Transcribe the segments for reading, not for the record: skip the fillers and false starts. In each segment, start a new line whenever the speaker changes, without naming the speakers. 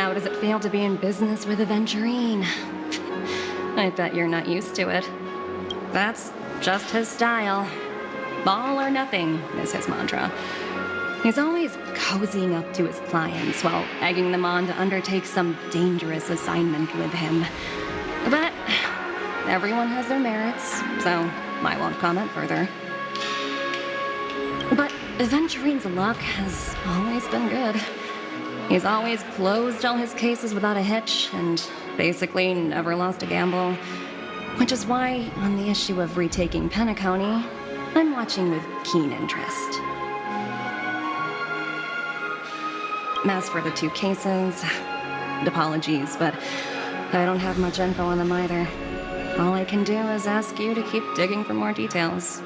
How does it feel to be in business with Aventurine? I bet you're not used to it. That's just his style. All or nothing is his mantra. He's always cozying up to his clients while egging them on to undertake some dangerous assignment with him. But everyone has their merits, so I won't comment further. But Aventurine's luck has always been good. He's always closed all his cases without a hitch and basically never lost a gamble. Which is why, on the issue of retaking Penacony, I'm watching with keen interest. As for the 2 cases, apologies, but I don't have much info on them either. All I can do is ask you to keep digging for more details.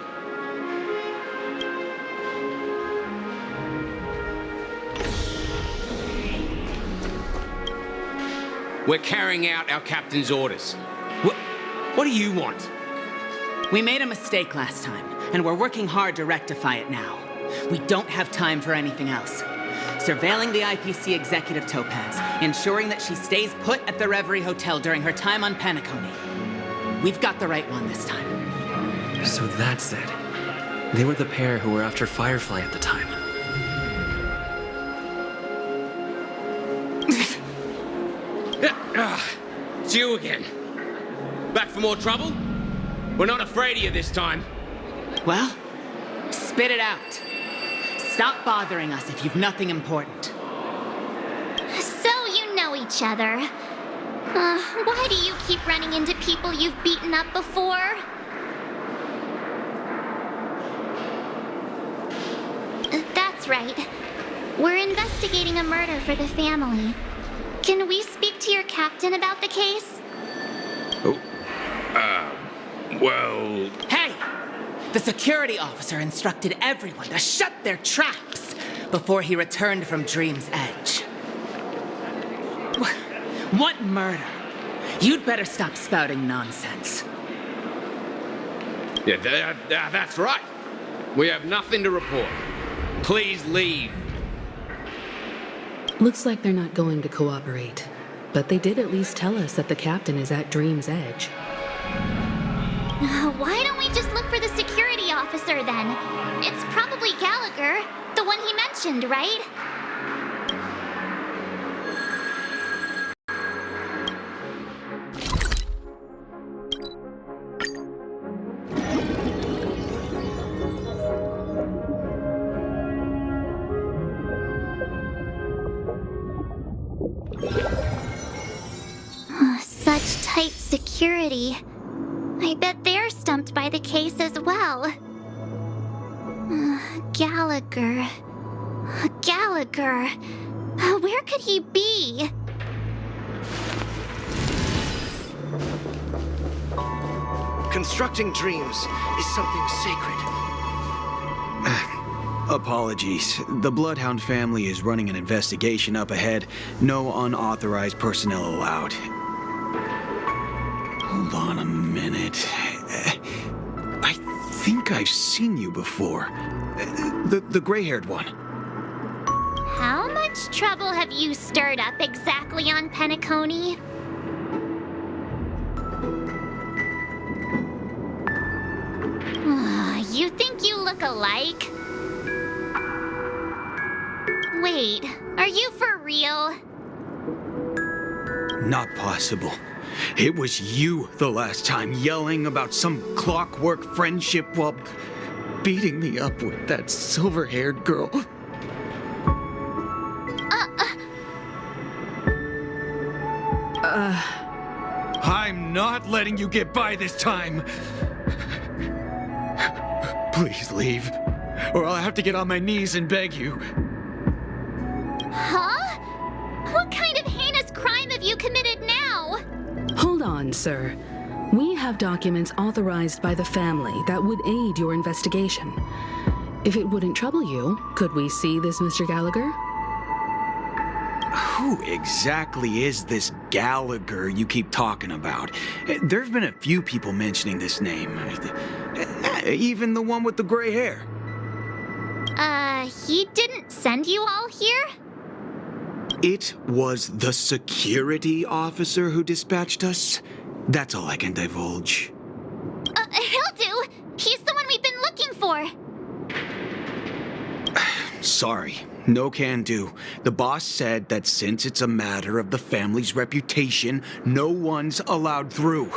We're carrying out our captain's orders. What do you want?
We made a mistake last time, and we're working hard to rectify it now. We don't have time for anything else. Surveilling the IPC executive Topaz, ensuring that she stays put at the Reverie Hotel during her time on Penacony. We've got the right one this time.
So that's it. They were the pair who were after Firefly at the time.
It's you again. Back for more trouble? We're not afraid of you this time.
Well, spit it out. Stop bothering us if you've nothing important.
So you know each other. Why do you keep running into people you've beaten up before? That's right. We're investigating a murder for the family. Can we speak to your captain about the case?
Well...
Hey! The security officer instructed everyone to shut their traps before he returned from Dream's Edge. What murder? You'd better stop spouting nonsense.
Yeah, that's right. We have nothing to report. Please leave.
Looks like they're not going to cooperate. But they did at least tell us that the captain is at Dream's Edge.
Why don't we just look for the security officer then? It's probably Gallagher, the one he mentioned, right? Such tight security. I bet they're stumped by the case as well. Gallagher. Gallagher. Where could he be?
Constructing dreams is something sacred. Apologies. The Bloodhound family is running an investigation up ahead. No unauthorized personnel allowed. Hold on a minute. I think I've seen you before. The gray-haired one.
How much trouble have you stirred up exactly on Penacony? You think you look alike? Wait, are you for real?
Not possible. It was you the last time, yelling about some clockwork friendship while beating me up with that silver-haired girl. I'm not letting you get by this time. Please leave, or I'll have to get on my knees and beg you.
Huh? What kind of heinous crime have you committed now?
Hold on, sir. We have documents authorized by the family that would aid your investigation. If it wouldn't trouble you, could we see this Mr. Gallagher?
Who exactly is this Gallagher you keep talking about? There've been a few people mentioning this name. Even the one with the gray hair.
He didn't send you all here?
It was the security officer who dispatched us. That's all I can divulge.
He'll do. He's the one we've been looking for.
Sorry, no can do. The boss said that since it's a matter of the family's reputation, no one's allowed through.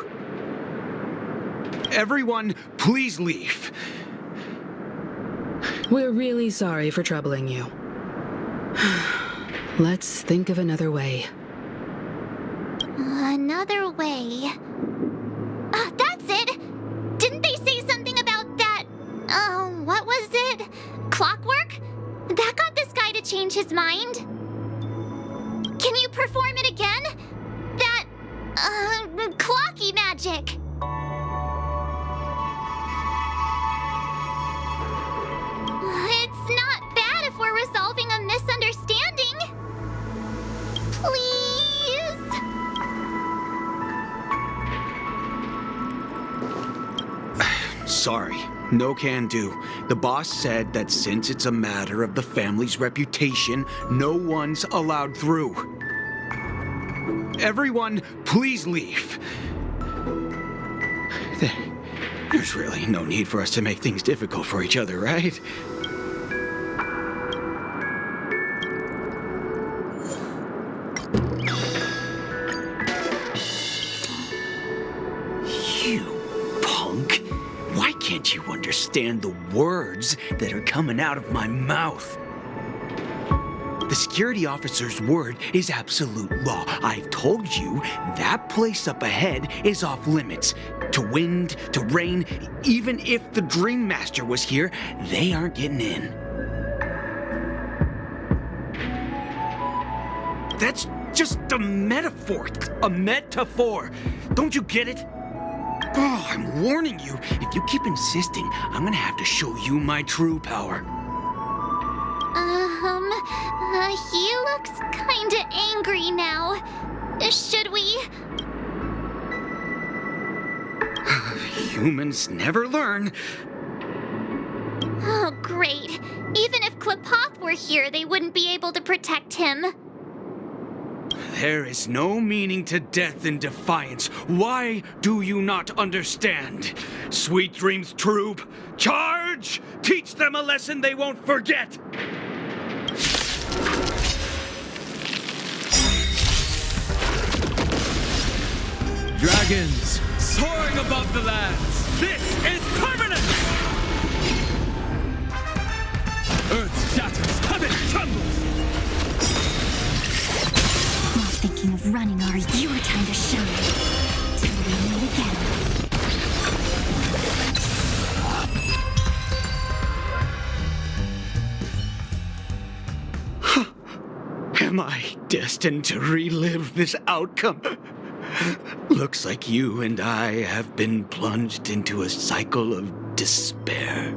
Everyone, please leave.
We're really sorry for troubling you. Let's think of another way.
Another way. That's it! Didn't they say something about that? What was it? Clockwork? That got this guy to change his mind. Can you perform it again? That, clocky magic. It's not bad if we're resolving a misunderstanding. Please?
Sorry, no can do. The boss said that since it's a matter of the family's reputation, no one's allowed through. Everyone, please leave. There's really no need for us to make things difficult for each other, right? You punk. Why can't you understand the words that are coming out of my mouth? The security officer's word is absolute law. I've told you that place up ahead is off limits. To wind, to rain, even if the Dream Master was here, they aren't getting in. That's just a metaphor. A metaphor. Don't you get it? Oh, I'm warning you. If you keep insisting, I'm gonna have to show you my true power.
He looks kinda angry now. Should we?
Humans never learn.
Oh, great. Even if Klipoth were here, they wouldn't be able to protect him.
There is no meaning to death in defiance. Why do you not understand? Sweet Dreams Troop, charge! Teach them a lesson they won't forget!
Dragons, soaring above the lands. This is permanent! Earth shatters, heaven trembles!
Not thinking of running, are you? Your time to shine. Till we meet again.
Am I destined to relive this outcome? Looks like you and I have been plunged into a cycle of despair.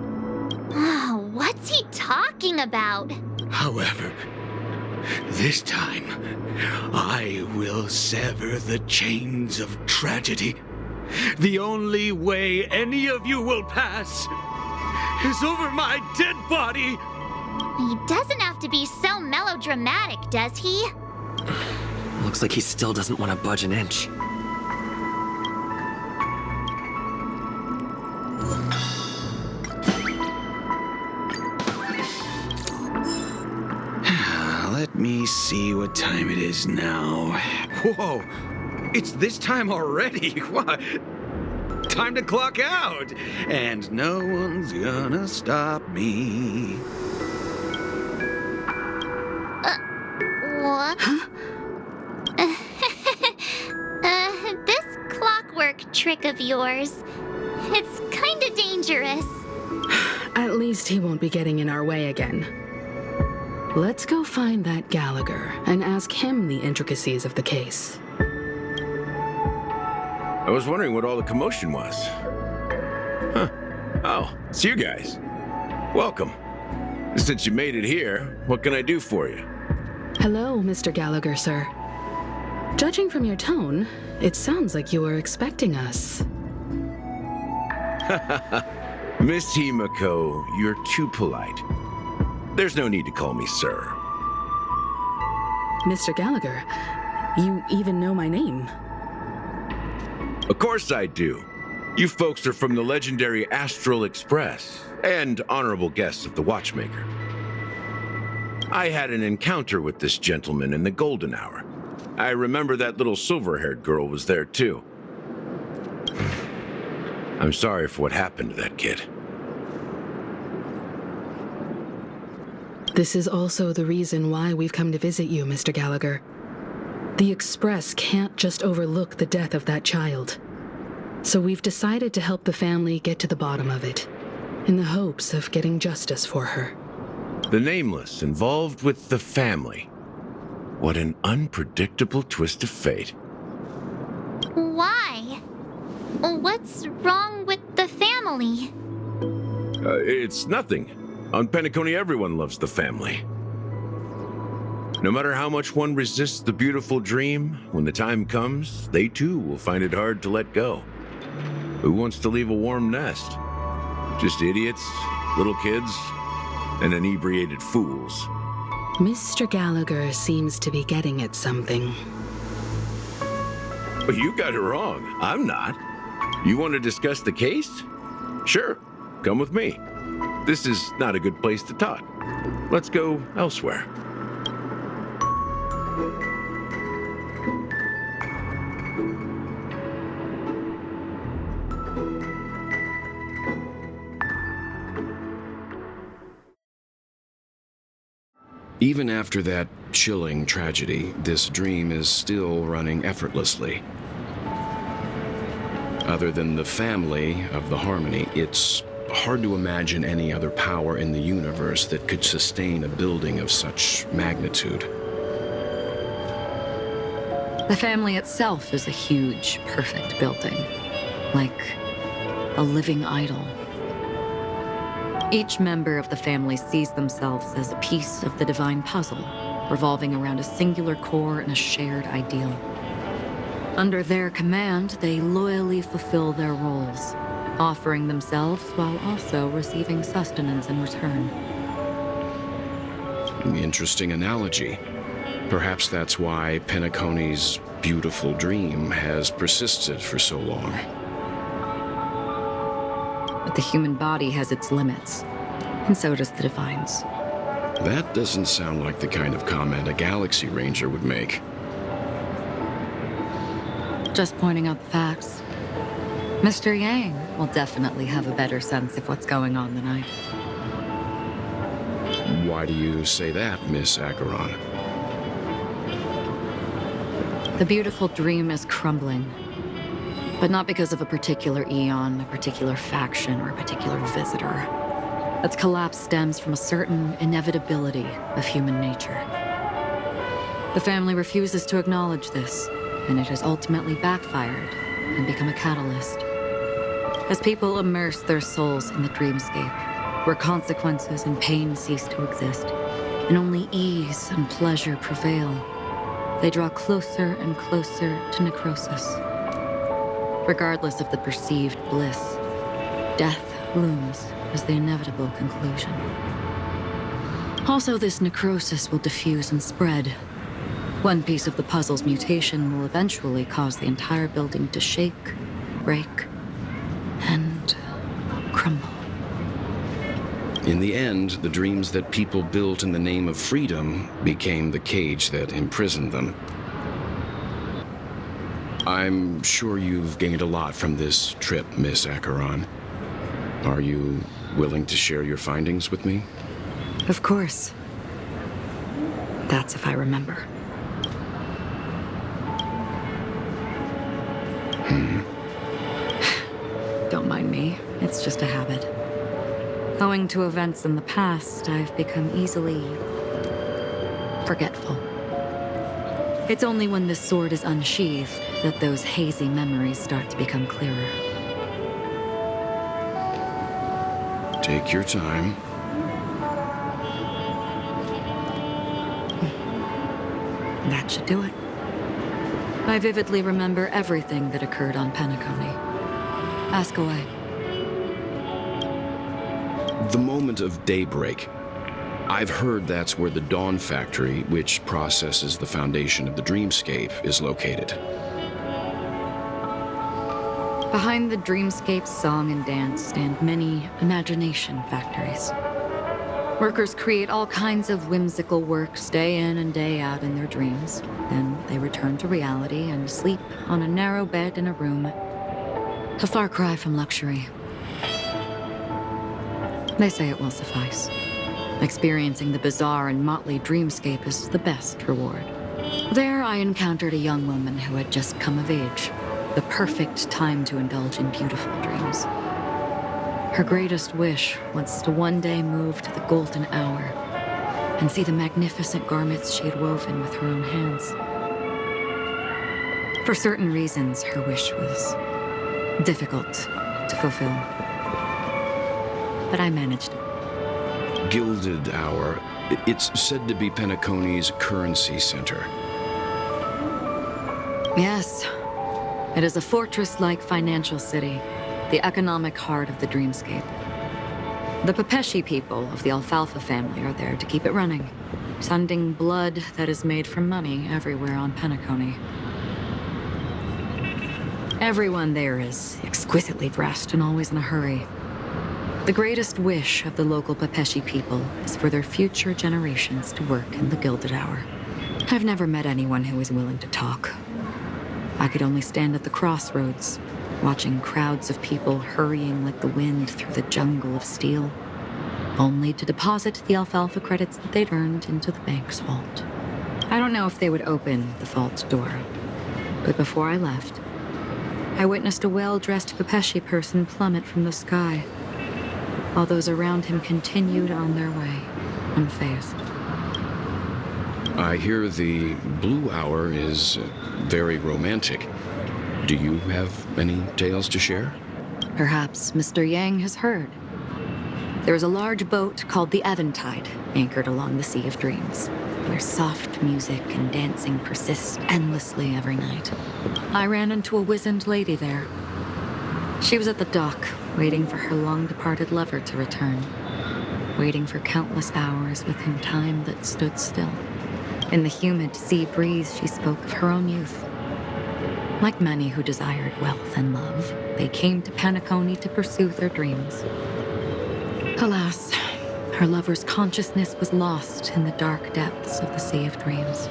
Oh, what's he talking about?
However, this time, I will sever the chains of tragedy. The only way any of you will pass is over my dead body.
He doesn't have to be so melodramatic, does he?
Looks like he still doesn't want to budge an inch.
Let me see what time it is now. Whoa, it's this time already. What? Time to clock out. And no one's gonna stop me.
What? Huh? This clockwork trick of yours, it's kinda dangerous.
At least he won't be getting in our way again. Let's go find that Gallagher and ask him the intricacies of the case.
I was wondering what all the commotion was. Huh. Oh, it's you guys. Welcome. Since you made it here, what can I do for you?
Hello, Mr. Gallagher, sir. Judging from your tone, it sounds like you were expecting us.
Miss Himiko, you're too polite. There's no need to call me sir.
Mr. Gallagher, you even know my name.
Of course I do. You folks are from the legendary Astral Express and honorable guests of the Watchmaker. I had an encounter with this gentleman in the golden hour. I remember that little silver-haired girl was there too. I'm sorry for what happened to that kid.
This is also the reason why we've come to visit you, Mr. Gallagher. The Express can't just overlook the death of that child. So we've decided to help the family get to the bottom of it, in the hopes of getting justice for her.
The Nameless involved with the family. What an unpredictable twist of fate.
Why? What's wrong with the family?
It's nothing. On Penacony, everyone loves the family. No matter how much one resists the beautiful dream, when the time comes, they too will find it hard to let go. Who wants to leave a warm nest? Just idiots, little kids, and inebriated fools.
Mr. Gallagher seems to be getting at something.
But you got it wrong. I'm not. You want to discuss the case? Sure, come with me. This is not a good place to talk. Let's go elsewhere.
Even after that chilling tragedy, this dream is still running effortlessly. Other than the family of the Harmony, it's hard to imagine any other power in the universe that could sustain a building of such magnitude.
The family itself is a huge, perfect building, like a living idol. Each member of the family sees themselves as a piece of the divine puzzle, revolving around a singular core and a shared ideal. Under their command, they loyally fulfill their roles, offering themselves while also receiving sustenance in return.
Interesting analogy. Perhaps that's why Penacony's beautiful dream has persisted for so long.
But the human body has its limits, and so does the Divine's.
That doesn't sound like the kind of comment a Galaxy Ranger would make.
Just pointing out the facts. Mr. Yang will definitely have a better sense of what's going on than I do.
Why do you say that, Miss Acheron?
The beautiful dream is crumbling. But not because of a particular eon, a particular faction, or a particular visitor. Its collapse stems from a certain inevitability of human nature. The family refuses to acknowledge this, and it has ultimately backfired and become a catalyst. As people immerse their souls in the dreamscape, where consequences and pain cease to exist, and only ease and pleasure prevail, they draw closer and closer to necrosis. Regardless of the perceived bliss, death looms as the inevitable conclusion. Also, this necrosis will diffuse and spread. One piece of the puzzle's mutation will eventually cause the entire building to shake, break, and crumble.
In the end, the dreams that people built in the name of freedom became the cage that imprisoned them. I'm sure you've gained a lot from this trip, Miss Acheron. Are you willing to share your findings with me?
Of course. That's if I remember. Don't mind me. It's just a habit. Owing to events in the past, I've become easily forgetful. It's only when this sword is unsheathed that those hazy memories start to become clearer.
Take your time.
That should do it. I vividly remember everything that occurred on Penacony. Ask away.
The moment of daybreak. I've heard that's where the Dawn Factory, which processes the foundation of the dreamscape, is located.
Behind the dreamscape's song and dance stand many imagination factories. Workers create all kinds of whimsical works day in and day out in their dreams. Then they return to reality and sleep on a narrow bed in a room. A far cry from luxury. They say it will suffice. Experiencing the bizarre and motley dreamscape is the best reward. There I encountered a young woman who had just come of age. The perfect time to indulge in beautiful dreams. Her greatest wish was to one day move to the golden hour and see the magnificent garments she had woven with her own hands. For certain reasons, her wish was difficult to fulfill. But I managed.
Gilded Hour. It's said to be Penacony's currency center.
Yes. It is a fortress-like financial city, the economic heart of the dreamscape. The Pepeshi people of the Alfalfa family are there to keep it running, sending blood that is made from money everywhere on Penacony. Everyone there is exquisitely dressed and always in a hurry. The greatest wish of the local Pepeshi people is for their future generations to work in the Gilded Hour. I've never met anyone who is willing to talk. I could only stand at the crossroads, watching crowds of people hurrying like the wind through the jungle of steel, only to deposit the alfalfa credits that they'd earned into the bank's vault. I don't know if they would open the vault door, but before I left, I witnessed a well-dressed Pepeshi person plummet from the sky, while those around him continued on their way, unfazed.
I hear the Blue Hour is very romantic. Do you have any tales to share?
Perhaps Mr. Yang has heard. There is a large boat called the Eventide, anchored along the Sea of Dreams, where soft music and dancing persist endlessly every night. I ran into a wizened lady there. She was at the dock, waiting for her long-departed lover to return, waiting for countless hours within time that stood still. In the humid sea breeze, she spoke of her own youth. Like many who desired wealth and love, they came to Penacony to pursue their dreams. Alas, her lover's consciousness was lost in the dark depths of the Sea of Dreams.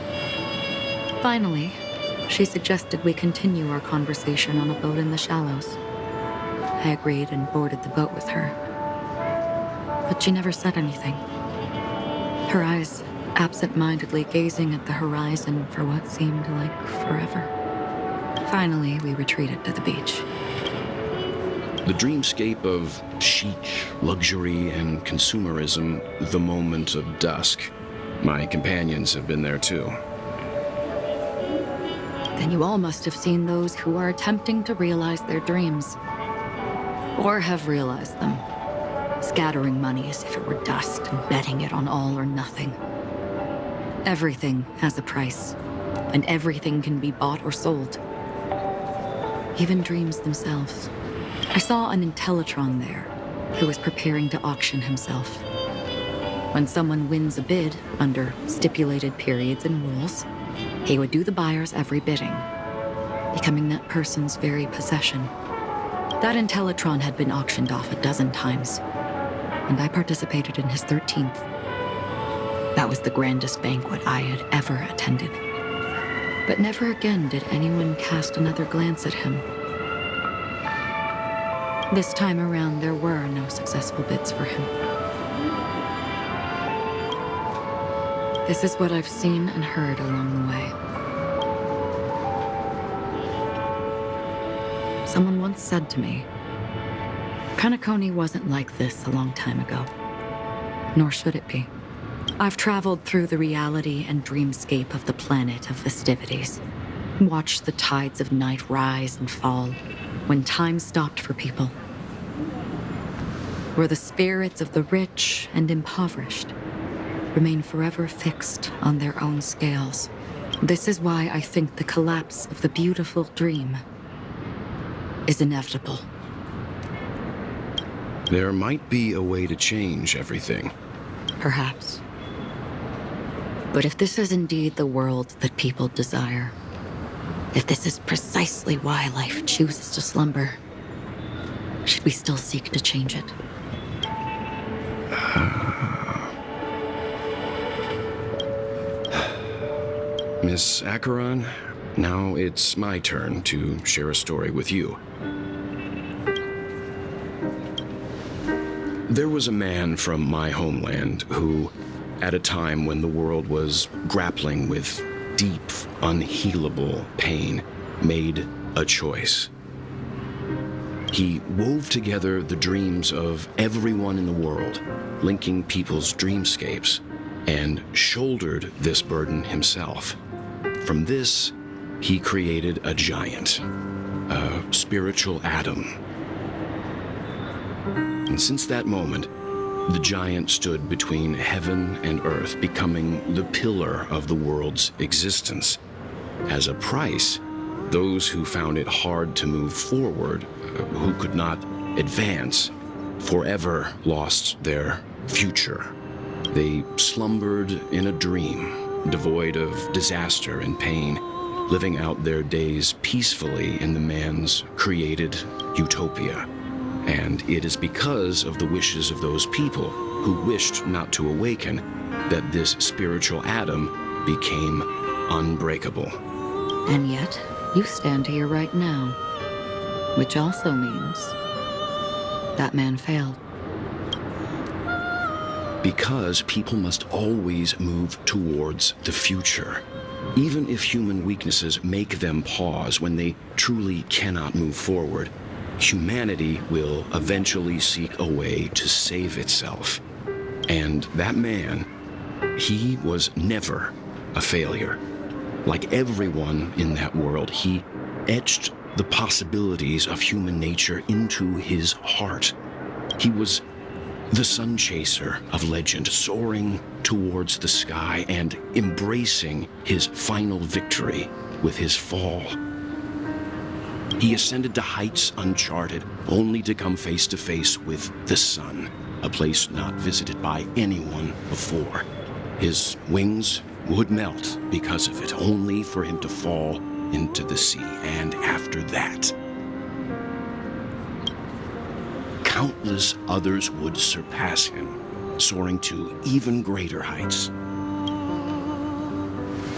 Finally, she suggested we continue our conversation on a boat in the shallows. I agreed and boarded the boat with her. But she never said anything. Her eyes absent-mindedly gazing at the horizon for what seemed like forever. Finally, we retreated to the beach.
The dreamscape of chic, luxury, and consumerism, the moment of dusk. My companions have been there too.
Then you all must have seen those who are attempting to realize their dreams. Or have realized them. Scattering money as if it were dust and betting it on all or nothing. Everything has a price, and everything can be bought or sold. Even dreams themselves. I saw an Intellitron there, who was preparing to auction himself. When someone wins a bid, under stipulated periods and rules, he would do the buyer's every bidding, becoming that person's very possession. That Intellitron had been auctioned off 12 times, and I participated in his 13th. That was the grandest banquet I had ever attended. But never again did anyone cast another glance at him. This time around, there were no successful bids for him. This is what I've seen and heard along the way. Someone once said to me, Penacony wasn't like this a long time ago, nor should it be. I've traveled through the reality and dreamscape of the planet of festivities, watched the tides of night rise and fall when time stopped for people, where the spirits of the rich and impoverished remain forever fixed on their own scales. This is why I think the collapse of the beautiful dream is inevitable.
There might be a way to change everything.
Perhaps. But if this is indeed the world that people desire, if this is precisely why life chooses to slumber, should we still seek to change it?
Miss Acheron, now it's my turn to share a story with you. There was a man from my homeland who, at a time when the world was grappling with deep, unhealable pain, made a choice. He wove together the dreams of everyone in the world, linking people's dreamscapes, and shouldered this burden himself. From this, he created a giant, a spiritual atom. And since that moment, the giant stood between heaven and earth, becoming the pillar of the world's existence. As a price, those who found it hard to move forward, who could not advance, forever lost their future. They slumbered in a dream, devoid of disaster and pain, living out their days peacefully in the man's created utopia. And it is because of the wishes of those people who wished not to awaken that this spiritual atom became unbreakable.
And yet, you stand here right now, which also means that man failed.
Because people must always move towards the future. Even if human weaknesses make them pause when they truly cannot move forward, humanity will eventually seek a way to save itself. And that man, he was never a failure. Like everyone in that world, he etched the possibilities of human nature into his heart. He was the sun chaser of legend, soaring towards the sky and embracing his final victory with his fall. He ascended to heights uncharted, only to come face to face with the sun, a place not visited by anyone before. His wings would melt because of it, only for him to fall into the sea. And after that, countless others would surpass him, soaring to even greater heights.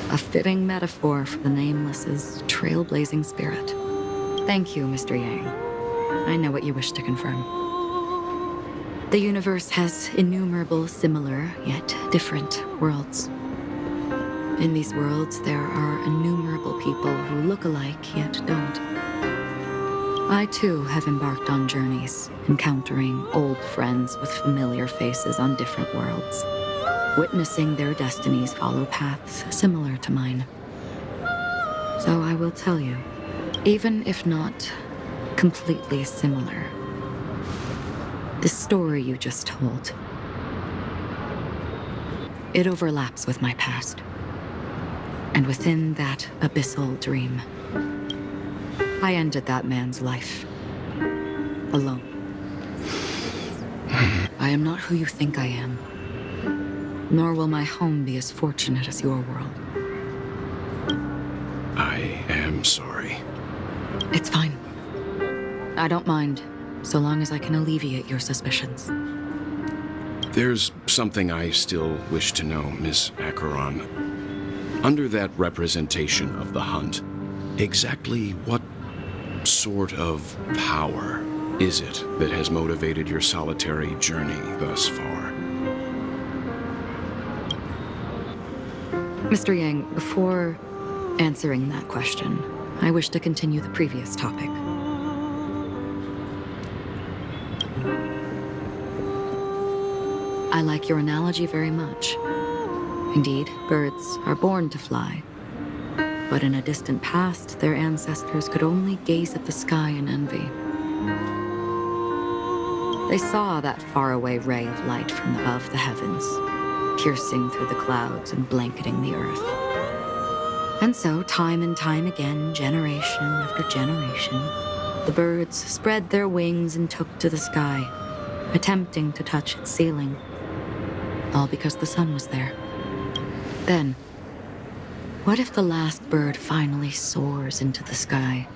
A fitting metaphor for the Nameless's trailblazing spirit. Thank you, Mr. Yang. I know what you wish to confirm. The universe has innumerable similar, yet different worlds. In these worlds, there are innumerable people who look alike, yet don't. I, too, have embarked on journeys, encountering old friends with familiar faces on different worlds, witnessing their destinies follow paths similar to mine. So I will tell you, even if not completely similar, the story you just told, it overlaps with my past. And within that abyssal dream, I ended that man's life. Alone. I am not who you think I am. Nor will my home be as fortunate as your world.
I am sorry.
It's fine. I don't mind, so long as I can alleviate your suspicions.
There's something I still wish to know, Miss Acheron. Under that representation of the hunt, exactly what sort of power is it that has motivated your solitary journey thus far?
Mr. Yang, before answering that question, I wish to continue the previous topic. I like your analogy very much. Indeed, birds are born to fly. But in a distant past, their ancestors could only gaze at the sky in envy. They saw that faraway ray of light from above the heavens, piercing through the clouds and blanketing the earth. And so, time and time again, generation after generation, the birds spread their wings and took to the sky, attempting to touch its ceiling, all because the sun was there. Then, what if the last bird finally soars into the sky,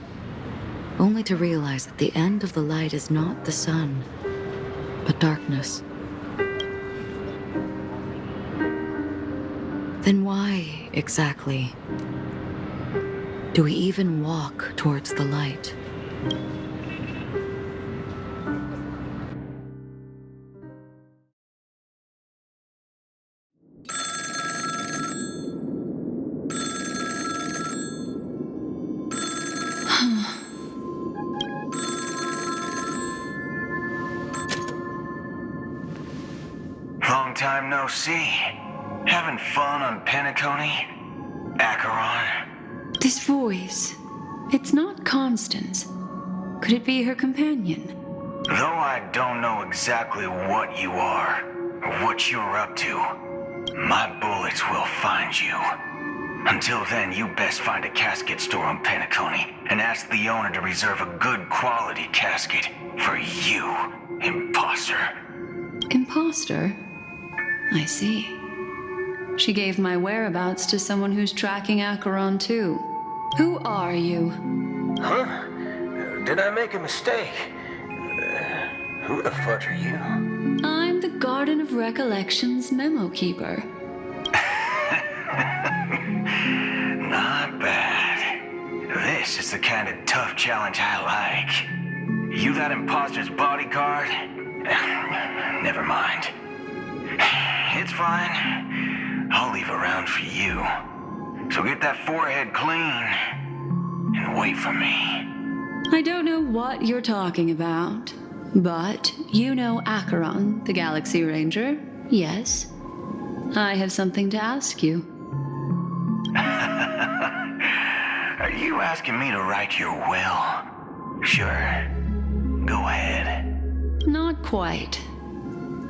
only to realize that the end of the light is not the sun, but darkness? Then why, exactly, do we even walk towards the light?
Long time no see. Having fun on Penacony? Acheron?
This voice, it's not Constance. Could it be her companion?
Though I don't know exactly what you are, or what you're up to, my bullets will find you. Until then, you best find a casket store on Penacony and ask the owner to reserve a good quality casket for you, imposter.
Imposter? I see. She gave my whereabouts to someone who's tracking Acheron too. Who are you?
Huh? Did I make a mistake? Who the fudge are you?
I'm the Garden of Recollection's memo keeper.
Not bad. This is the kind of tough challenge I like. You that imposter's bodyguard? Never mind. It's fine. I'll leave a round for you. So get that forehead clean and wait for me.
I don't know what you're talking about, but you know Acheron, the Galaxy Ranger, yes? I have something to ask you.
Are you asking me to write your will? Sure. Go ahead.
Not quite.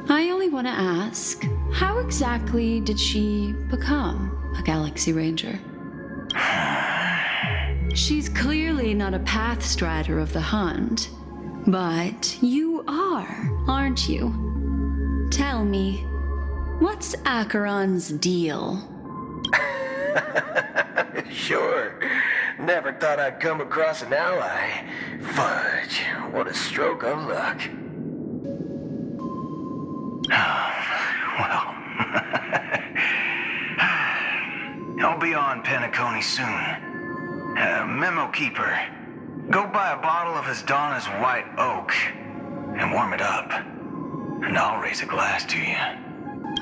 I only want to ask, how exactly did she become a Galaxy Ranger? She's clearly not a pathstrider of the hunt, but you are, aren't you? Tell me, what's Acheron's deal?
Sure. Never thought I'd come across an ally. Fudge, what a stroke of luck. Well, I'll be on Penacony soon. Memo keeper, go buy a bottle of Hasdana's white oak and warm it up, and I'll raise a glass to you.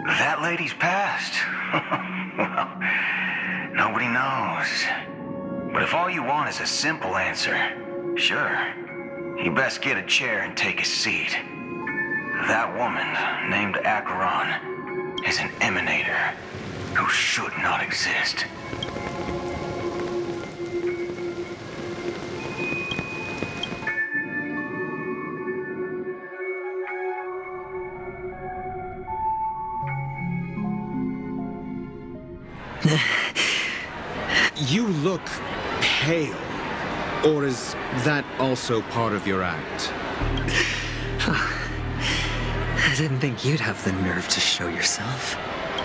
That lady's passed. Well, nobody knows. But if all you want is a simple answer, sure, you best get a chair and take a seat. That woman, named Acheron, is an emanator who should not exist.
You look pale. Or is that also part of your act?
I didn't think you'd have the nerve to show yourself.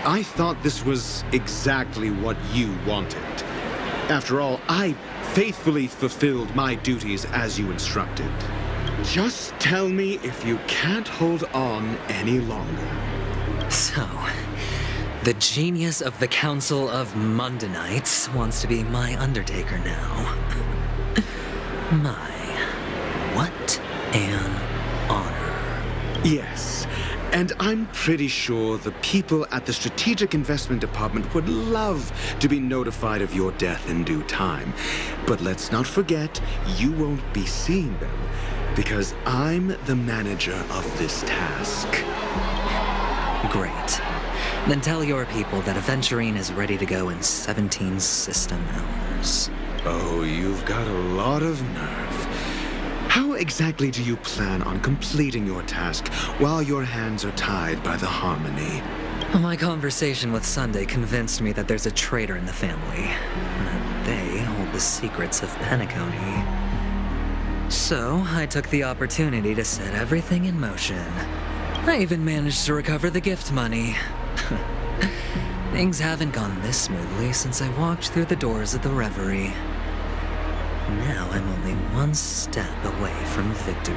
I thought this was exactly what you wanted. After all, I faithfully fulfilled my duties as you instructed. Just tell me if you can't hold on any longer.
So, the genius of the Council of Mundanites wants to be my Undertaker now. My, what an honor.
Yes, and I'm pretty sure the people at the Strategic Investment Department would love to be notified of your death in due time. But let's not forget, you won't be seeing them, because I'm the manager of this task.
Great. Then tell your people that Aventurine is ready to go in 17 system hours.
Oh, you've got a lot of nerve. How exactly do you plan on completing your task while your hands are tied by the Harmony?
My conversation with Sunday convinced me that there's a traitor in the family, and that they hold the secrets of Penacony. So, I took the opportunity to set everything in motion. I even managed to recover the gift money. Things haven't gone this smoothly since I walked through the doors of the Reverie. Now I'm only one step away from victory.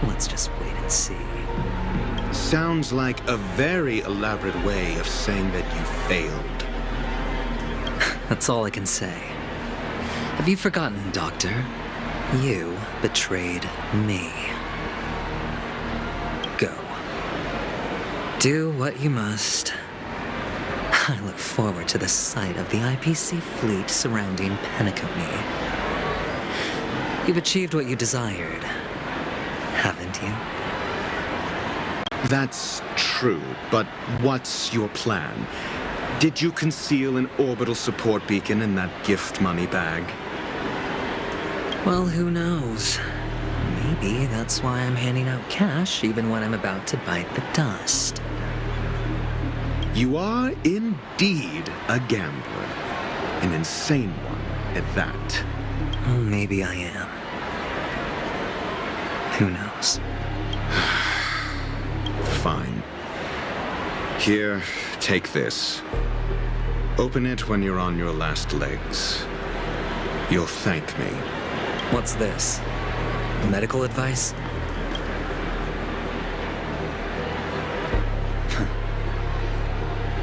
Let's just wait and see.
Sounds like a very elaborate way of saying that you failed.
That's all I can say. Have you forgotten, Doctor? You betrayed me. Go. Do what you must. I look forward to the sight of the IPC fleet surrounding Penacony. You've achieved what you desired, haven't you?
That's true, but what's your plan? Did you conceal an orbital support beacon in that gift money bag?
Well, who knows? Maybe that's why I'm handing out cash even when I'm about to bite the dust.
You are indeed a gambler. An insane one at that.
Well, maybe I am. Who knows?
Fine. Here, take this. Open it when you're on your last legs. You'll thank me.
What's this? Medical advice?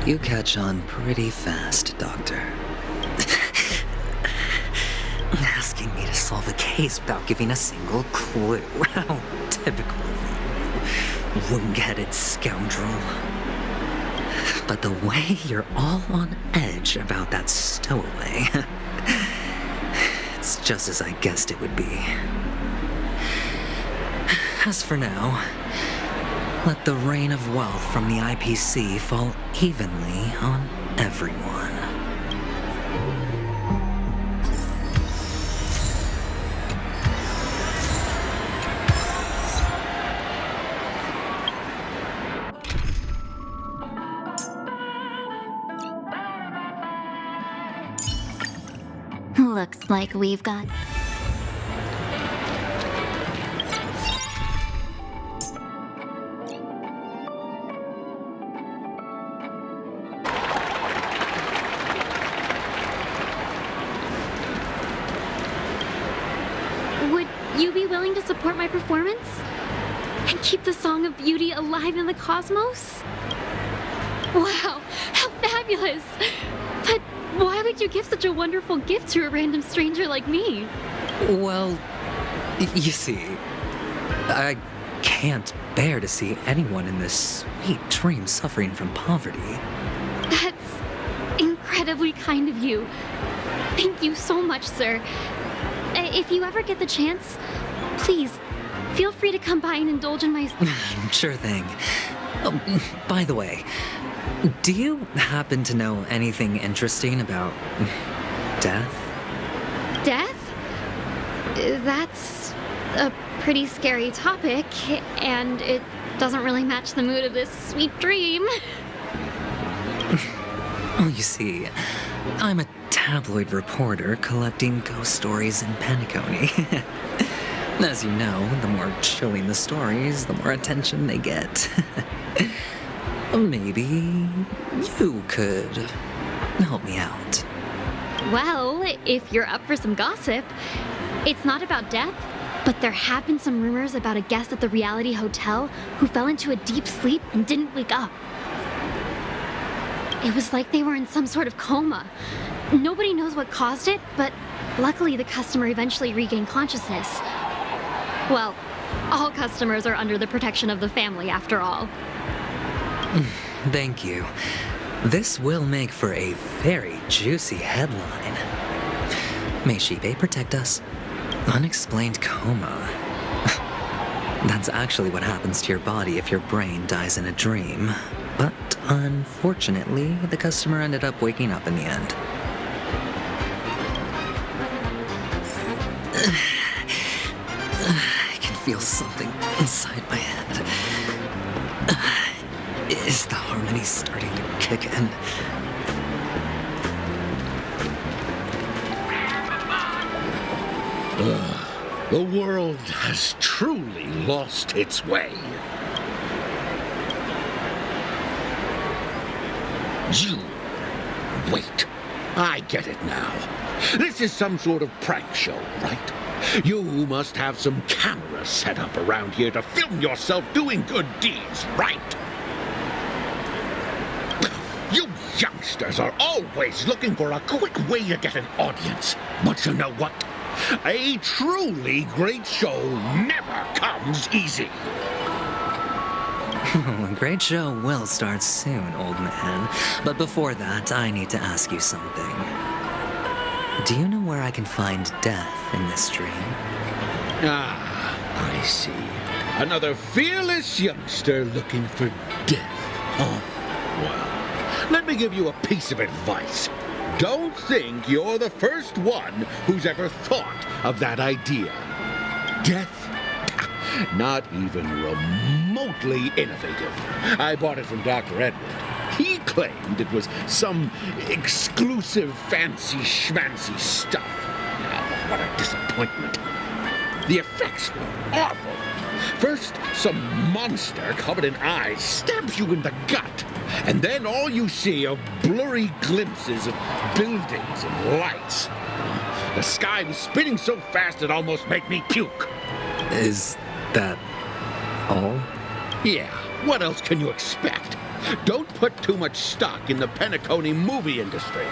You catch on pretty fast, Doctor. Asking me to solve a case without giving a single clue. How typical of you, wing-headed scoundrel. But the way you're all on edge about that stowaway, it's just as I guessed it would be. As for now, let the rain of wealth from the IPC fall evenly on everyone.
Looks like we've got... Would you be willing to support my performance? And keep the Song of Beauty alive in the cosmos? Wow, how fabulous! But why would you give such a wonderful gift to a random stranger like me?
Well, you see, I can't bear to see anyone in this sweet dream suffering from poverty.
That's incredibly kind of you. Thank you so much, sir. If you ever get the chance, please, feel free to come by and indulge in my...
Sure thing. Oh, by the way, do you happen to know anything interesting about death?
Death? That's a pretty scary topic, and it doesn't really match the mood of this sweet dream.
Well, you see, I'm a tabloid reporter collecting ghost stories in Penacony. As you know, the more chilling the stories, the more attention they get. Maybe you could help me out.
Well, if you're up for some gossip, it's not about death, but there have been some rumors about a guest at the reality hotel who fell into a deep sleep and didn't wake up. It was like they were in some sort of coma. Nobody knows what caused it, but luckily the customer eventually regained consciousness. Well, all customers are under the protection of the family, after all.
Thank you. This will make for a very juicy headline. May Shibe protect us. Unexplained coma. That's actually what happens to your body if your brain dies in a dream. But unfortunately, the customer ended up waking up in the end. I can feel something inside my head. Is the harmony starting to kick in?
The world has truly lost its way. You. Wait. I get it now. This is some sort of prank show, right? You must have some cameras set up around here to film yourself doing good deeds, right? You youngsters are always looking for a quick way to get an audience. But you know what? A truly great show never comes easy.
A great show will start soon, old man. But before that, I need to ask you something. Do you know where I can find death in this dream?
Ah, I see. Another fearless youngster looking for death. Oh, well, let me give you a piece of advice. Don't think you're the first one who's ever thought of that idea. Death? Not even remotely innovative. I bought it from Dr. Edward. He claimed it was some exclusive fancy schmancy stuff. Oh, what a disappointment. The effects were awful. First, some monster covered in eyes stabs you in the gut. And then all you see are blurry glimpses of buildings and lights. The sky was spinning so fast it almost made me puke.
Is that all?
Yeah, what else can you expect? Don't put too much stock in the Penacony movie industry.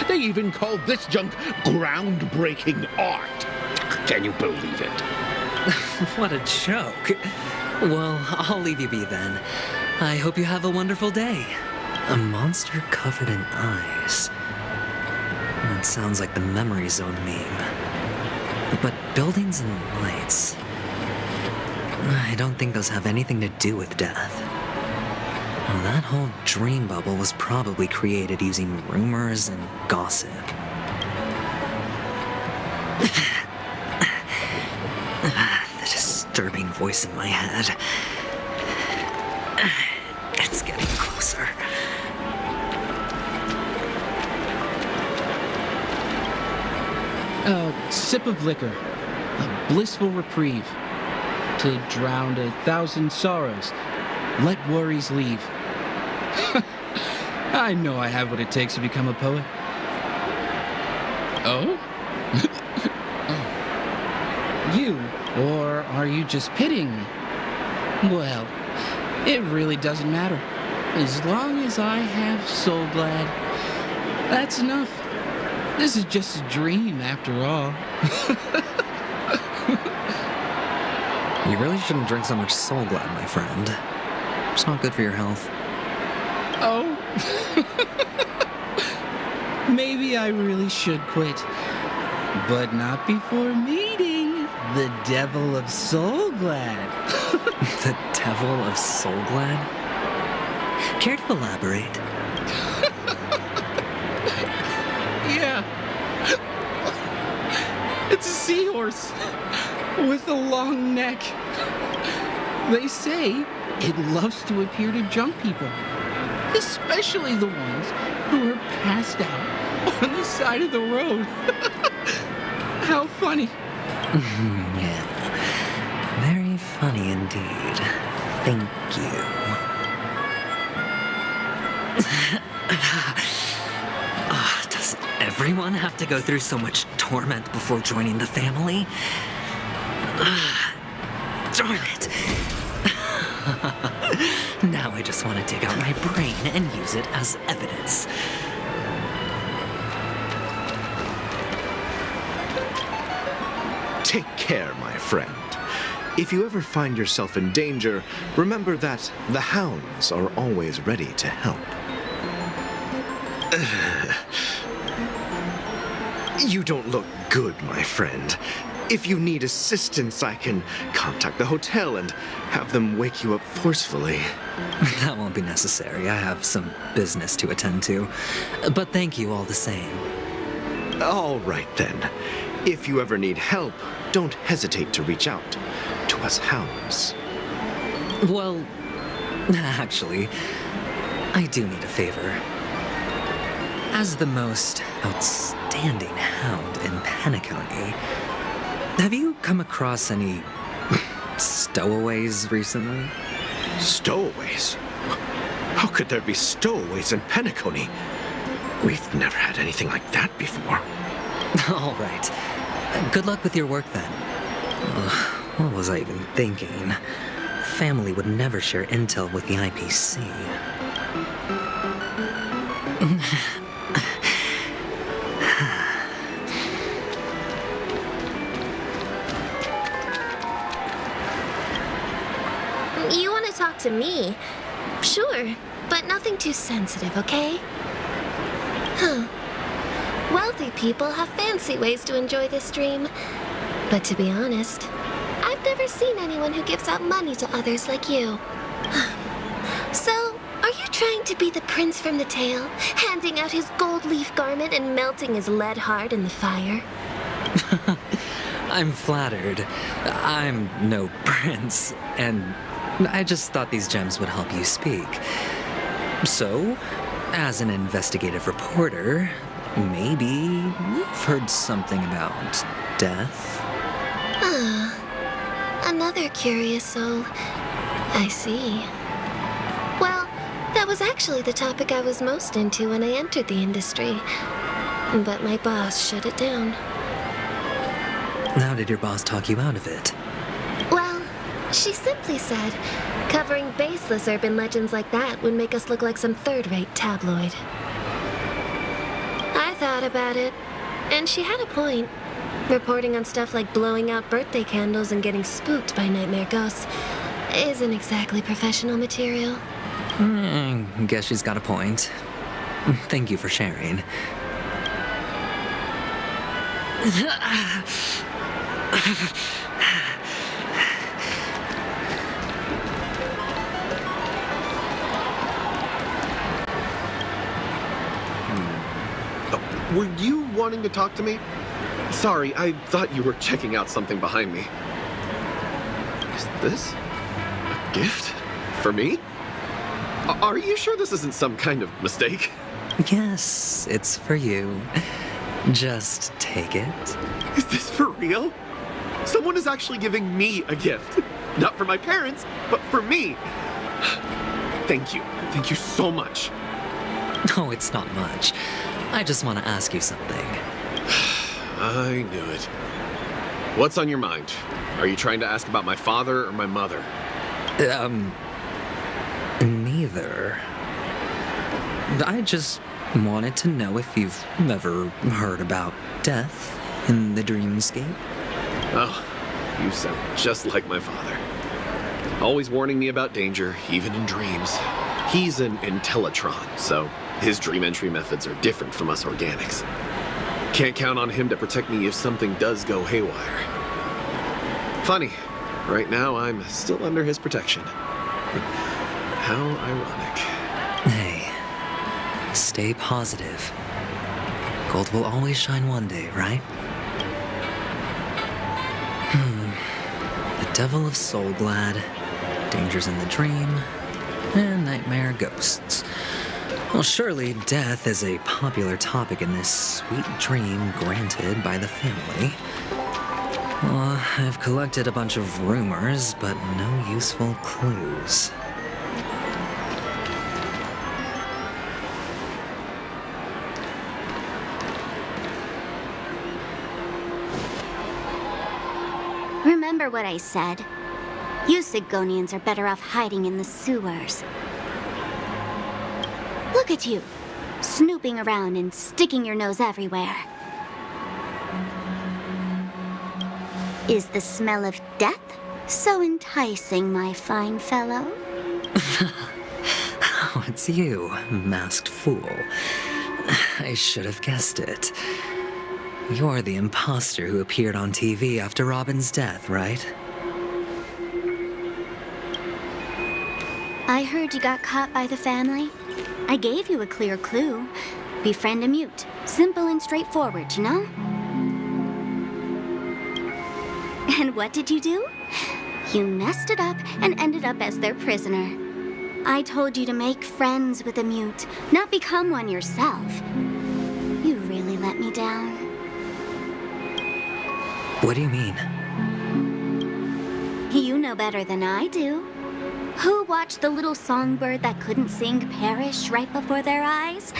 They even call this junk groundbreaking art. Can you believe it?
What a joke. Well, I'll leave you be then. I hope you have a wonderful day. A monster covered in eyes. That sounds like the Memory Zone meme. But buildings and lights... I don't think those have anything to do with death. Well, that whole dream bubble was probably created using rumors and gossip. The disturbing voice in my head. It's getting closer.
A sip of liquor. A blissful reprieve. To drown 1,000 sorrows. Let worries leave. I know I have what it takes to become a poet. Oh? Oh. You? Or are you just pitying me? Well, it really doesn't matter. As long as I have Soul Glad, that's enough. This is just a dream after all.
You really shouldn't drink so much Soul Glad, my friend. It's not good for your health.
Oh? Maybe I really should quit. But not before meeting the Devil of Soul Glad.
The Devil of Soul Glad? Care to elaborate?
Yeah. It's a seahorse with a long neck. They say it loves to appear to drunk people, especially the ones who are passed out on the side of the road. How funny.
Yeah. Very funny indeed. Thank you. Does everyone have to go through so much torment before joining the family? Darn it. Now I just want to dig out my brain and use it as evidence.
Take care, my friend. If you ever find yourself in danger, remember that the hounds are always ready to help. You don't look good, my friend. If you need assistance, I can contact the hotel and have them wake you up forcefully.
That won't be necessary. I have some business to attend to. But thank you all the same.
All right, then. If you ever need help, don't hesitate to reach out to us hounds.
Well, actually, I do need a favor. As the most outstanding hound in Penacony, have you come across any stowaways recently?
Stowaways? How could there be stowaways in Penacony? We've never had anything like that before.
All right. Good luck with your work then. Ugh, what was I even thinking? Family would never share intel with the IPC.
You want to talk to me? Sure, but nothing too sensitive, okay? Huh. Wealthy people have fancy ways to enjoy this dream. But to be honest, I've never seen anyone who gives out money to others like you. So, are you trying to be the prince from the tale, handing out his gold leaf garment and melting his lead heart in the fire?
I'm flattered. I'm no prince, and I just thought these gems would help you speak. So, as an investigative reporter, maybe you've heard something about death?
Another curious soul. I see. Well, that was actually the topic I was most into when I entered the industry. But my boss shut it down.
How did your boss talk you out of it?
Well, she simply said, covering baseless urban legends like that would make us look like some third-rate tabloid. I thought about it, and she had a point. Reporting on stuff like blowing out birthday candles and getting spooked by nightmare ghosts isn't exactly professional material.
Guess she's got a point. Thank you for sharing.
Were you wanting to talk to me? Sorry, I thought you were checking out something behind me. Is this a gift for me? Are you sure this isn't some kind of mistake?
Yes, it's for you. Just take it.
Is this for real? Someone is actually giving me a gift. Not for my parents, but for me. Thank you. Thank you so much.
Oh, it's not much. I just want to ask you something.
I knew it. What's on your mind? Are you trying to ask about my father or my mother?
Neither. I just wanted to know if you've ever heard about death in the dreamscape.
Oh, you sound just like my father. Always warning me about danger, even in dreams. He's an Intellitron, so his dream entry methods are different from us organics. Can't count on him to protect me if something does go haywire. Funny, right now I'm still under his protection. How ironic.
Hey, stay positive. Gold will always shine one day, right? The Devil of Soulglad, Dangers in the Dream, and Nightmare Ghosts. Well, surely death is a popular topic in this sweet dream granted by the family. Well, I've collected a bunch of rumors, but no useful clues.
Remember what I said. You Sigonians are better off hiding in the sewers. Look at you, snooping around and sticking your nose everywhere. Is the smell of death so enticing, my fine fellow?
Oh, it's you, masked fool. I should have guessed it. You're the imposter who appeared on TV after Robin's death, right?
I heard you got caught by the family. I gave you a clear clue. Befriend a mute. Simple and straightforward, you know? And what did you do? You messed it up and ended up as their prisoner. I told you to make friends with a mute, not become one yourself. You really let me down.
What do you mean?
You know better than I do. Who watched the little songbird that couldn't sing perish right before their eyes?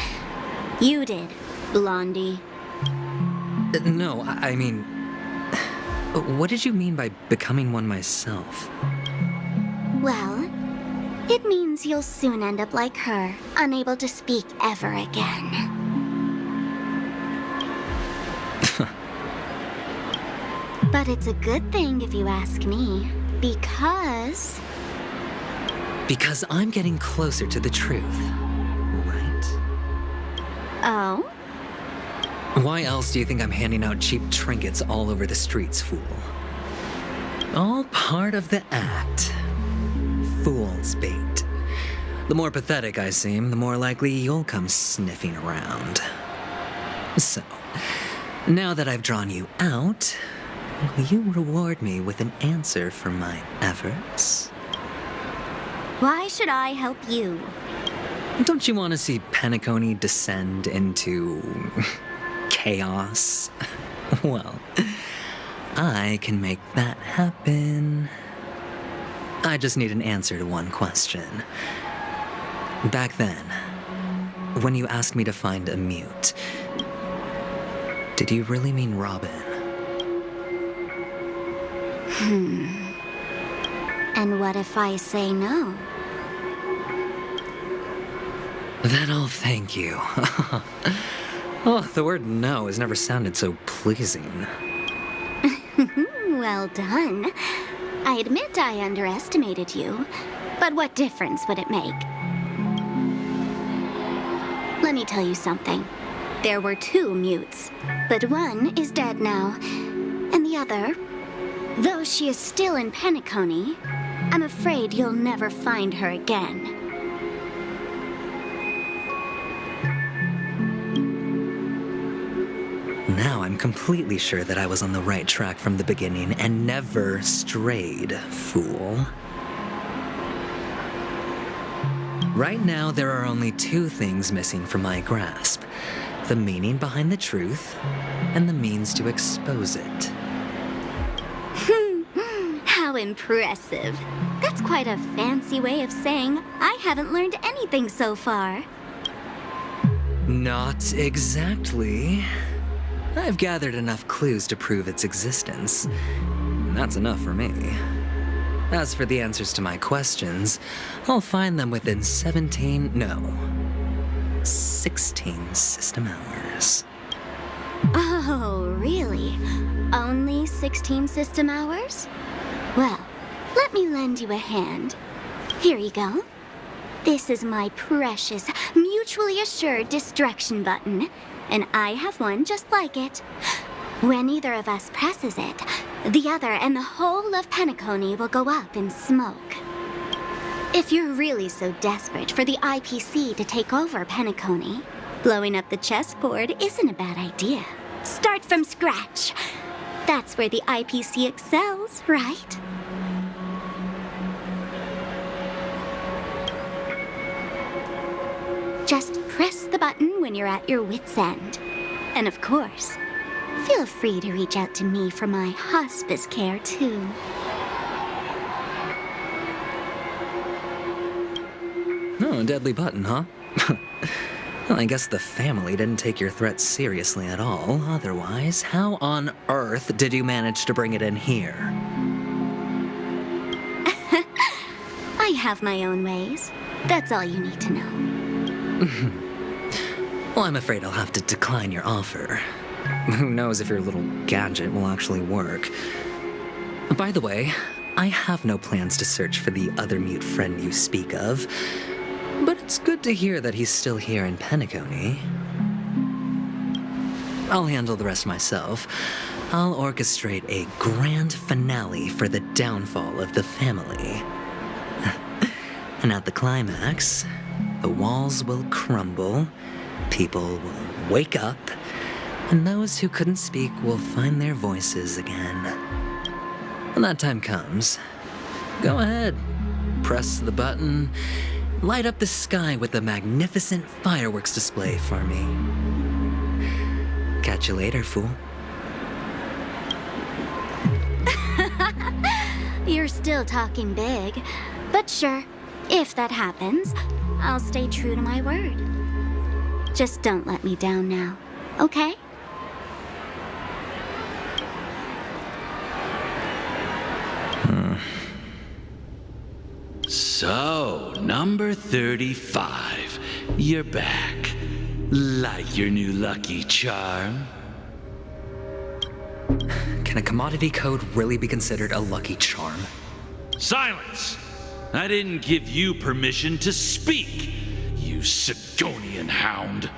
You did, Blondie.
No, I mean... What did you mean by becoming one myself?
Well, it means you'll soon end up like her, unable to speak ever again. But it's a good thing if you ask me, because...
Because I'm getting closer to the truth, right?
Oh?
Why else do you think I'm handing out cheap trinkets all over the streets, fool? All part of the act. Fool's bait. The more pathetic I seem, the more likely you'll come sniffing around. So, now that I've drawn you out, will you reward me with an answer for my efforts?
Why should I help you?
Don't you want to see Penacony descend into... chaos? Well, I can make that happen. I just need an answer to one question. Back then, when you asked me to find a mute, did you really mean Robin?
And what if I say no?
Then I'll thank you. Oh, the word no has never sounded so pleasing.
Well done. I admit I underestimated you, but what difference would it make? Let me tell you something. There were 2 mutes, but one is dead now, and the other, though she is still in Penacony, I'm afraid you'll never find her again.
Now I'm completely sure that I was on the right track from the beginning and never strayed, fool. Right now, there are only 2 things missing from my grasp. The meaning behind the truth, and the means to expose it.
How impressive. That's quite a fancy way of saying I haven't learned anything so far.
Not exactly. I've gathered enough clues to prove its existence. And that's enough for me. As for the answers to my questions, I'll find them within 16 system hours.
Oh, really? Only 16 system hours? Well, let me lend you a hand. Here you go. This is my precious, mutually assured destruction button, and I have one just like it. When either of us presses it, the other and the whole of Penacony will go up in smoke. If you're really so desperate for the IPC to take over Penacony, blowing up the chessboard isn't a bad idea. Start from scratch. That's where the IPC excels, right? Just press the button when you're at your wit's end. And of course, feel free to reach out to me for my hospice care, too.
Oh, a deadly button, huh? Well, I guess the family didn't take your threat seriously at all. Otherwise, how on earth did you manage to bring it in here?
I have my own ways. That's all you need to know.
Well, I'm afraid I'll have to decline your offer. Who knows if your little gadget will actually work. By the way, I have no plans to search for the other mute friend you speak of, but it's good to hear that he's still here in Penacony. I'll handle the rest myself. I'll orchestrate a grand finale for the downfall of the family. And at the climax, the walls will crumble, people will wake up, and those who couldn't speak will find their voices again. When that time comes, go ahead, press the button, light up the sky with a magnificent fireworks display for me. Catch you later, fool.
You're still talking big, But sure, if that happens, I'll stay true to my word. Just don't let me down now, okay?
So, number 35. You're back. Like your new lucky charm?
Can a commodity code really be considered a lucky charm?
Silence! I didn't give you permission to speak, you Sigonian hound.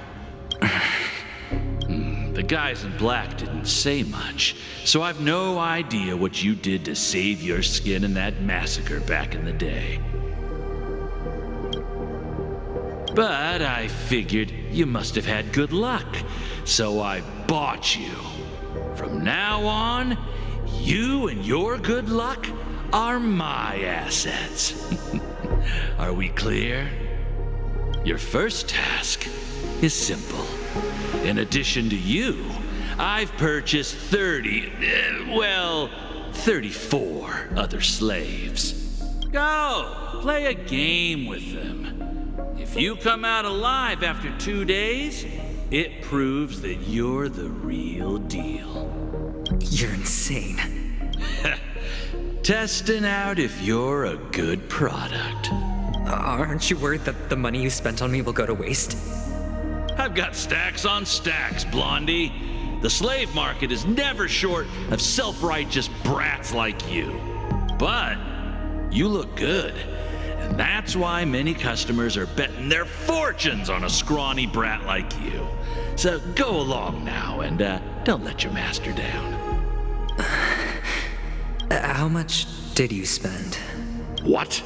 The guys in black didn't say much, so I've no idea what you did to save your skin in that massacre back in the day. But I figured you must have had good luck, so I bought you. From now on, you and your good luck are my assets. Are we clear? Your first task is simple. In addition to you, I've purchased 34 other slaves. Go, play a game with them. If you come out alive after 2 days, it proves that you're the real deal.
You're insane.
Testing out if you're a good product.
Aren't you worried that the money you spent on me will go to waste?
I've got stacks on stacks, Blondie. The slave market is never short of self-righteous brats like you. But you look good, and that's why many customers are betting their fortunes on a scrawny brat like you. So go along now and don't let your master down.
How much did you spend?
What?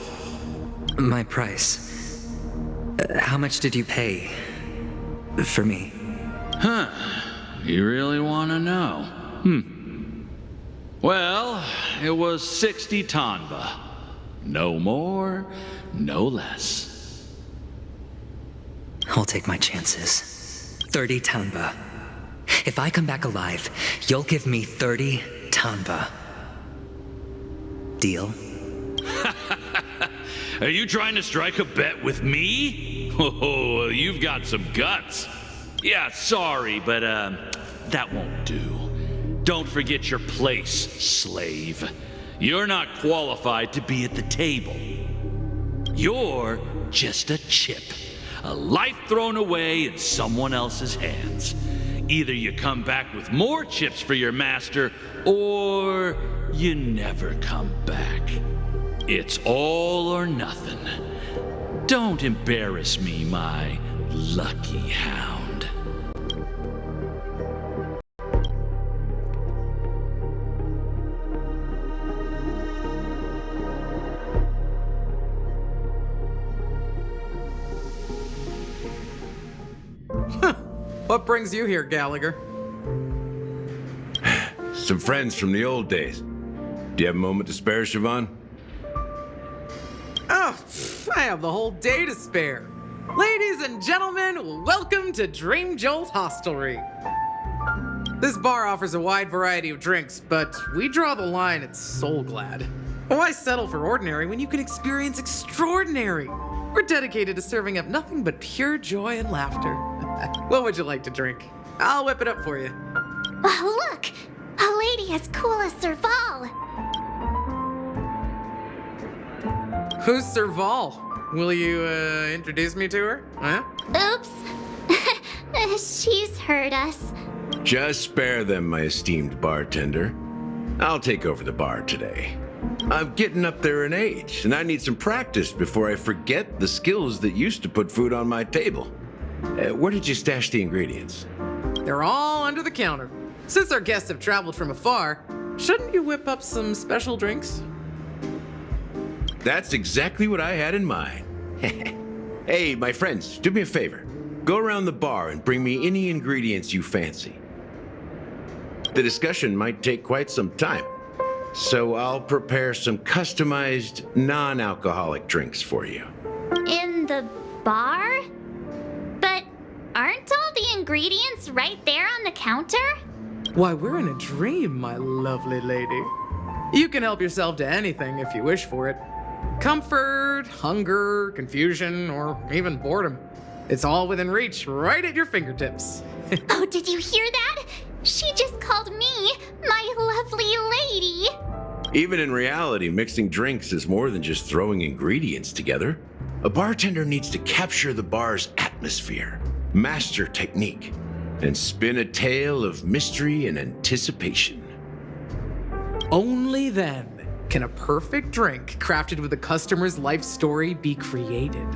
My price. How much did you pay for me?
Huh. You really want to know? Well, it was 60 tanba. No more, no less.
I'll take my chances. 30 tanba. If I come back alive, you'll give me 30 tanba. Deal?
Are you trying to strike a bet with me? Oh, you've got some guts. Yeah, sorry, but that won't do. Don't forget your place, slave. You're not qualified to be at the table. You're just a chip. A life thrown away in someone else's hands. Either you come back with more chips for your master, or you never come back. It's all or nothing. Don't embarrass me, my lucky hound.
What brings you here, Gallagher?
Some friends from the old days. Do you have a moment to spare, Siobhan?
Oh, I have the whole day to spare. Ladies and gentlemen, welcome to Dream Jolt Hostelry. This bar offers a wide variety of drinks, but we draw the line at Soul Glad. Why settle for ordinary when you can experience extraordinary? We're dedicated to serving up nothing but pure joy and laughter. What would you like to drink? I'll whip it up for you.
Oh, look! A lady as cool as Serval.
Who's Serval? Will you, introduce me to her? Huh?
Oops. She's heard us.
Just spare them, my esteemed bartender. I'll take over the bar today. I'm getting up there in age, and I need some practice before I forget the skills that used to put food on my table. Where did you stash the ingredients?
They're all under the counter. Since our guests have traveled from afar, shouldn't you whip up some special drinks?
That's exactly what I had in mind. Hey, my friends, do me a favor. Go around the bar and bring me any ingredients you fancy. The discussion might take quite some time, so I'll prepare some customized, non-alcoholic drinks for you.
In the bar? But aren't all the ingredients right there on the counter?
Why, we're in a dream, my lovely lady. You can help yourself to anything if you wish for it. Comfort, hunger, confusion, or even boredom. It's all within reach, right at your fingertips.
Oh, did you hear that? She just called me my lovely lady.
Even in reality, mixing drinks is more than just throwing ingredients together. A bartender needs to capture the bar's atmosphere, master technique, and spin a tale of mystery and anticipation.
Only then can a perfect drink crafted with a customer's life story be created.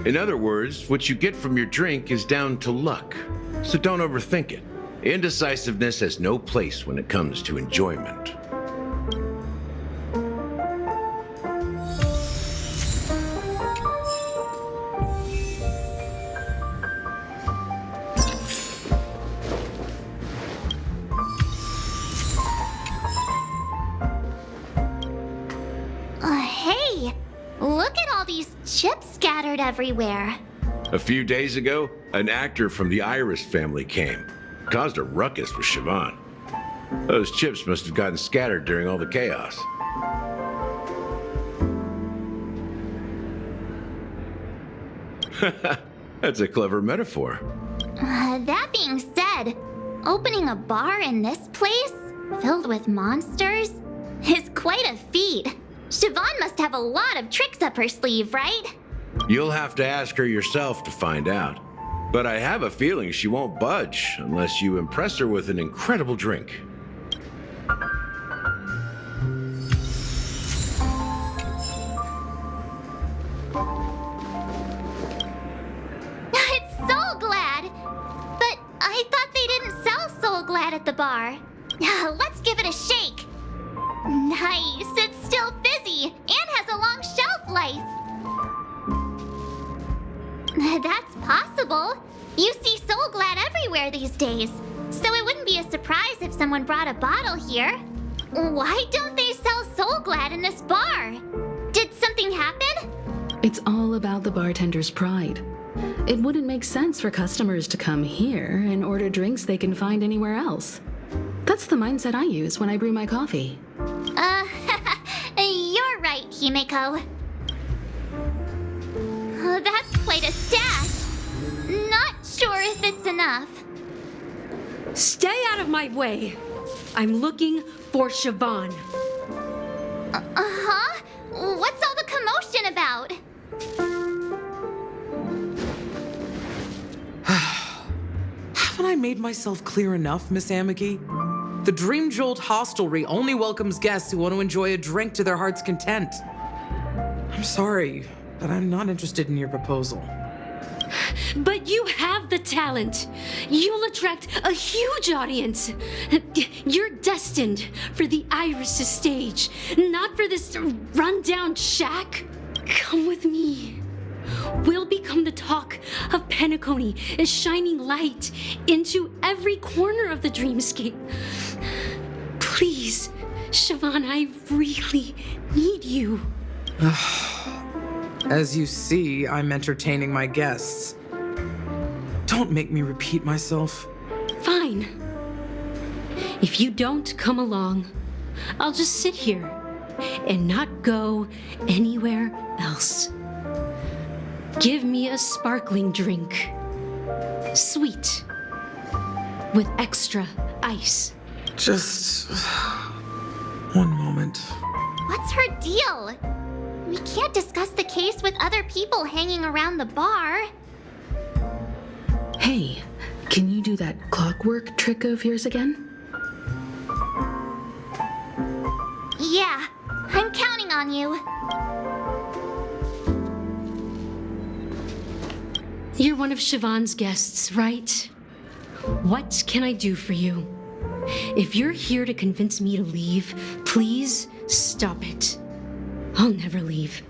In other words, what you get from your drink is down to luck, so don't overthink it. Indecisiveness has no place when it comes to enjoyment.
Hey, look at all these chips scattered everywhere.
A few days ago, an actor from the Iris family came. Caused a ruckus with Siobhan. Those chips must have gotten scattered during all the chaos. That's a clever metaphor.
That being said, opening a bar in this place, filled with monsters, is quite a feat. Siobhan must have a lot of tricks up her sleeve, right?
You'll have to ask her yourself to find out. But I have a feeling she won't budge unless you impress her with an incredible drink.
It's Soul Glad! But I thought they didn't sell Soul Glad at the bar. Let's give it a shake. Nice, it's still fizzy and has a long shelf life. That's possible. You see Soul Glad everywhere these days, so it wouldn't be a surprise if someone brought a bottle here. Why don't they sell Soul Glad in this bar? Did something happen?
It's all about the bartender's pride. It wouldn't make sense for customers to come here and order drinks they can find anywhere else. That's the mindset I use when I brew my coffee.
You're right, Himeko. That's quite a stash. Not sure if it's enough.
Stay out of my way. I'm looking for Siobhan.
Uh-huh? What's all the commotion about?
Haven't I made myself clear enough, Miss Amiki? The Dream Jolt Hostelry only welcomes guests who want to enjoy a drink to their heart's content. I'm sorry, but I'm not interested in your proposal.
But you have the talent. You'll attract a huge audience. You're destined for the Iris' stage, not for this rundown shack. Come with me. We'll become the talk of Penacony, a shining light into every corner of the dreamscape. Please, Siobhan, I really need you.
As you see, I'm entertaining my guests. Don't make me repeat myself.
Fine. If you don't come along, I'll just sit here and not go anywhere else. Give me a sparkling drink. Sweet. With extra ice.
Just one moment.
What's her deal? We can't discuss the case with other people hanging around the bar.
Hey, can you do that clockwork trick of yours again?
Yeah, I'm counting on you.
You're one of Siobhan's guests, right? What can I do for you? If you're here to convince me to leave, please stop it. I'll never leave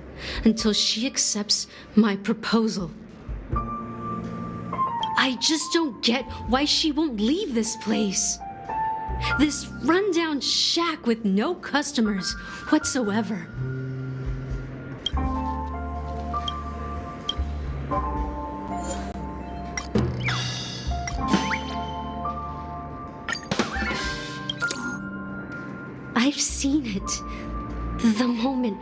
until she accepts my proposal. I just don't get why she won't leave this place. This rundown shack with no customers whatsoever. I've seen it. The moment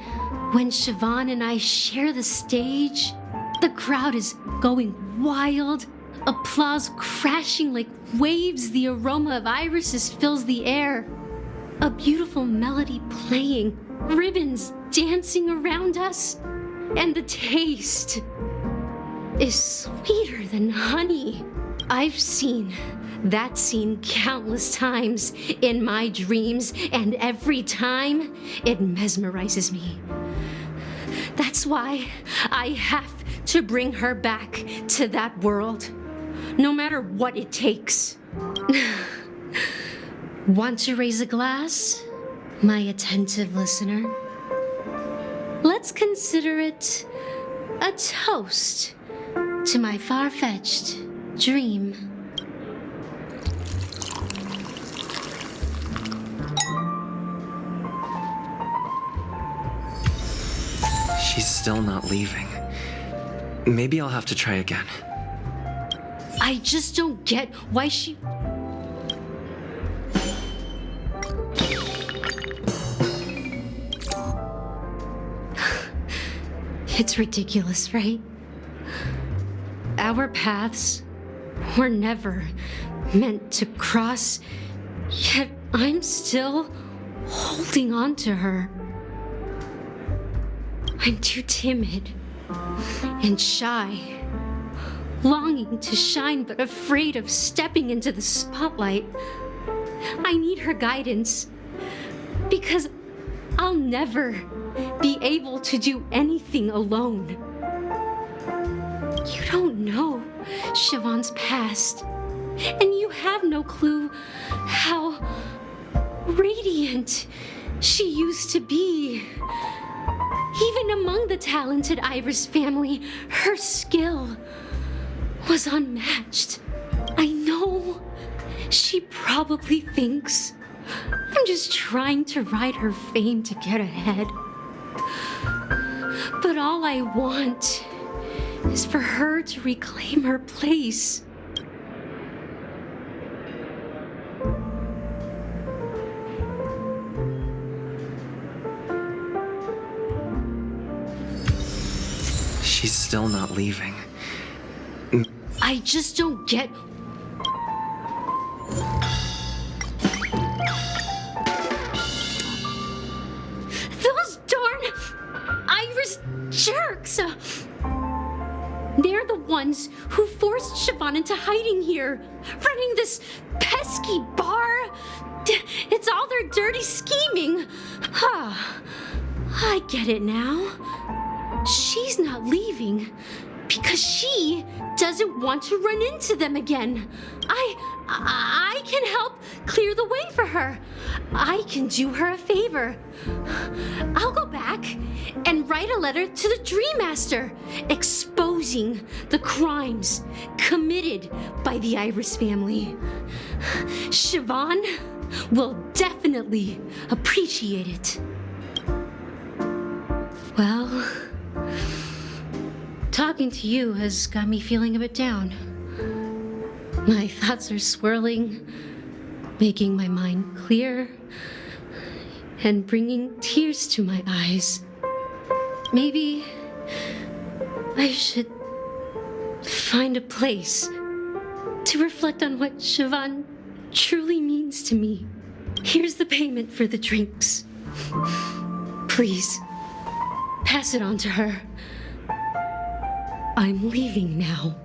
when Siobhan and I share the stage, the crowd is going wild, applause crashing like waves, the aroma of irises fills the air, a beautiful melody playing, ribbons dancing around us, and the taste is sweeter than honey. I've seen that scene countless times in my dreams, and every time it mesmerizes me. That's why I have to bring her back to that world, no matter what it takes. Want to raise a glass, my attentive listener? Let's consider it a toast to my far-fetched dream.
She's still not leaving. Maybe I'll have to try again.
I just don't get why she... It's ridiculous, right? Our paths were never meant to cross, yet I'm still holding on to her. I'm too timid and shy, longing to shine but afraid of stepping into the spotlight. I need her guidance because I'll never be able to do anything alone. You don't know Siobhan's past, and you have no clue how radiant she used to be. Even among the talented Iris family, her skill was unmatched. I know she probably thinks I'm just trying to ride her fame to get ahead. But all I want is for her to reclaim her place.
She's still not leaving.
I just don't get... Those darn Iris jerks! They're the ones who forced Siobhan into hiding here, running this pesky bar. It's all their dirty scheming. I get it now. She's not leaving because she doesn't want to run into them again. I can help clear the way for her. I can do her a favor. I'll go back and write a letter to the Dream Master exposing the crimes committed by the Iris family. Siobhan will definitely appreciate it. Well, talking to you has got me feeling a bit down. My thoughts are swirling, making my mind clear, and bringing tears to my eyes. Maybe I should find a place to reflect on what Siobhan truly means to me. Here's the payment for the drinks. Please, pass it on to her. I'm leaving now.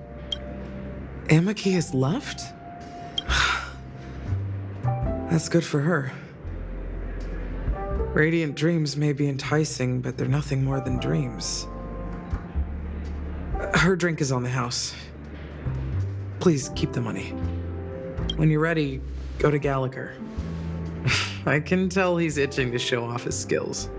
Amaki has left? That's good for her. Radiant dreams may be enticing, but they're nothing more than dreams. Her drink is on the house. Please keep the money. When you're ready, go to Gallagher. I can tell he's itching to show off his skills.